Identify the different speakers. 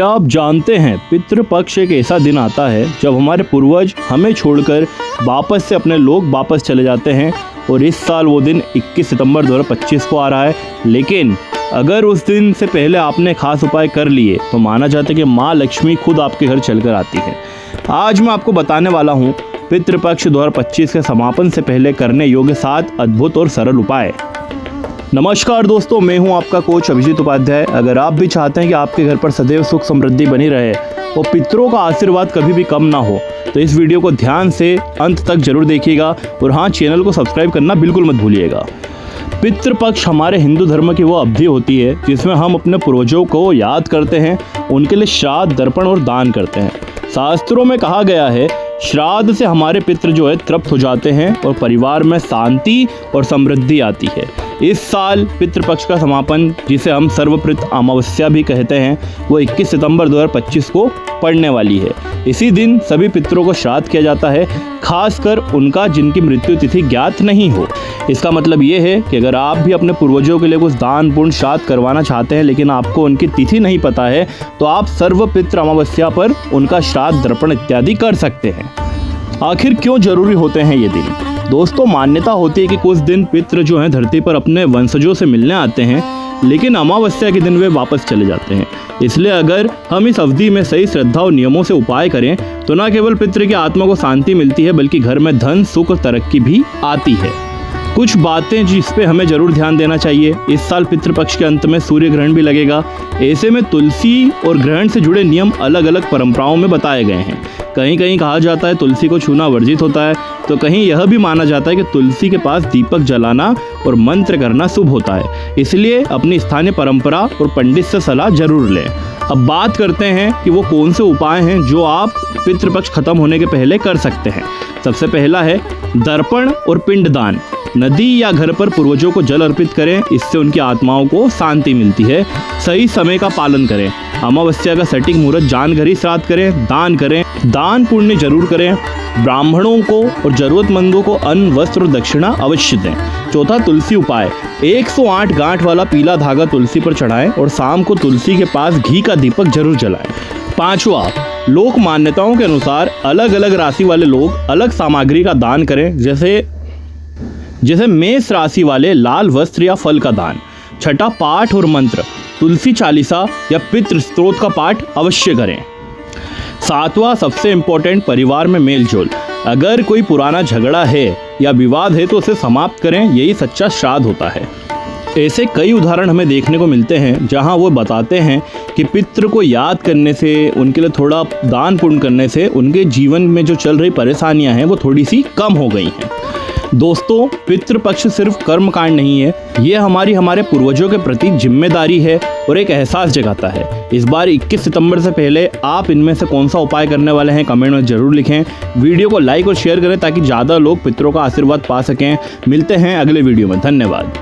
Speaker 1: क्या आप जानते हैं पितृपक्ष एक ऐसा दिन आता है जब हमारे पूर्वज हमें छोड़कर वापस से अपने लोग वापस चले जाते हैं। और इस साल वो दिन 21 सितंबर 2025 को आ रहा है। लेकिन अगर उस दिन से पहले आपने खास उपाय कर लिए तो माना जाता है कि माँ लक्ष्मी खुद आपके घर चलकर आती है। आज मैं आपको बताने वाला हूँ पितृपक्ष 2025 के समापन से पहले करने योग्य 7 अद्भुत और सरल उपाय। नमस्कार दोस्तों, मैं हूं आपका कोच अभिजीत उपाध्याय। अगर आप भी चाहते हैं कि आपके घर पर सदैव सुख समृद्धि बनी रहे और पितरों का आशीर्वाद कभी भी कम ना हो तो इस वीडियो को ध्यान से अंत तक जरूर देखिएगा। और हाँ, चैनल को सब्सक्राइब करना बिल्कुल मत भूलिएगा। पितृपक्ष हमारे हिंदू धर्म की वो अवधि होती है जिसमें हम अपने पूर्वजों को याद करते हैं, उनके लिए श्राद्ध, दर्पण और दान करते हैं। शास्त्रों में कहा गया है श्राद्ध से हमारे पितृ जो है तृप्त हो जाते हैं और परिवार में शांति और समृद्धि आती है। इस साल पितृपक्ष का समापन, जिसे हम सर्वपित अमावस्या भी कहते हैं, वो 21 सितंबर 2025 को पड़ने वाली है। इसी दिन सभी पितरों को श्राद्ध किया जाता है, खासकर उनका जिनकी मृत्यु तिथि ज्ञात नहीं हो। इसका मतलब ये है कि अगर आप भी अपने पूर्वजों के लिए कुछ दान पुण्य श्राद्ध करवाना चाहते हैं लेकिन आपको उनकी तिथि नहीं पता है तो आप सर्वपितृ अमावस्या पर उनका श्राद्ध, दर्पण इत्यादि कर सकते हैं। आखिर क्यों जरूरी होते हैं ये दिन? दोस्तों, मान्यता होती है कि कुछ दिन पितृ जो हैं धरती पर अपने वंशजों से मिलने आते हैं, लेकिन अमावस्या के दिन वे वापस चले जाते हैं। इसलिए अगर हम इस अवधि में सही श्रद्धा और नियमों से उपाय करें तो न केवल पितृ की आत्मा को शांति मिलती है बल्कि घर में धन, सुख और तरक्की भी आती है। कुछ बातें जिस पे हमें जरूर ध्यान देना चाहिए। इस साल पितृपक्ष के अंत में सूर्य ग्रहण भी लगेगा। ऐसे में तुलसी और ग्रहण से जुड़े नियम अलग अलग परंपराओं में बताए गए हैं। कहीं कहीं कहा जाता है तुलसी को छूना वर्जित होता है, तो कहीं यह भी माना जाता है कि तुलसी के पास दीपक जलाना और मंत्र करना शुभ होता है। इसलिए अपनी स्थानीय परंपरा और पंडित से सलाह जरूर लें। अब बात करते हैं कि वो कौन से उपाय हैं जो आप पितृपक्ष खत्म होने के पहले कर सकते हैं। सबसे पहला है दर्पण और पिंडदान। नदी या घर पर पूर्वजों को जल अर्पित करें, इससे उनकी आत्माओं को शांति मिलती है। सही समय का पालन करें। अमावस्या का सटीक मुहूर्त जानकर ही श्राद्ध करें, दान करें, दान पुण्य जरूर करें। ब्राह्मणों को और जरूरतमंदों को अन्न, वस्त्र और दक्षिणा अवश्य दें। चौथा, तुलसी उपाय। 108 गांठ वाला पीला धागा तुलसी पर चढ़ाएं और शाम को तुलसी के पास घी का दीपक जरूर जलाएं। पांचवा, लोक मान्यताओं के अनुसार अलग अलग राशि वाले लोग अलग सामग्री का दान करें, जैसे मेष राशि वाले लाल वस्त्र या फल का दान। छठा, पाठ और मंत्र। तुलसी चालीसा या पितृ स्तोत्र का पाठ अवश्य करें। सातवां, सबसे इम्पोर्टेंट, परिवार में मेल जोल। अगर कोई पुराना झगड़ा है या विवाद है तो उसे समाप्त करें, यही सच्चा श्राद्ध होता है। ऐसे कई उदाहरण हमें देखने को मिलते हैं जहां वो बताते हैं कि पितृ को याद करने से, उनके लिए थोड़ा दान पुण्य करने से उनके जीवन में जो चल रही परेशानियां हैं वो थोड़ी सी कम हो गई हैं। दोस्तों, पितृपक्ष सिर्फ कर्मकांड नहीं है, ये हमारे पूर्वजों के प्रति जिम्मेदारी है और एक एहसास जगाता है। इस बार 21 सितंबर से पहले आप इनमें से कौन सा उपाय करने वाले हैं कमेंट में जरूर लिखें। वीडियो को लाइक और शेयर करें ताकि ज़्यादा लोग पितरों का आशीर्वाद पा सकें। मिलते हैं अगले वीडियो में। धन्यवाद।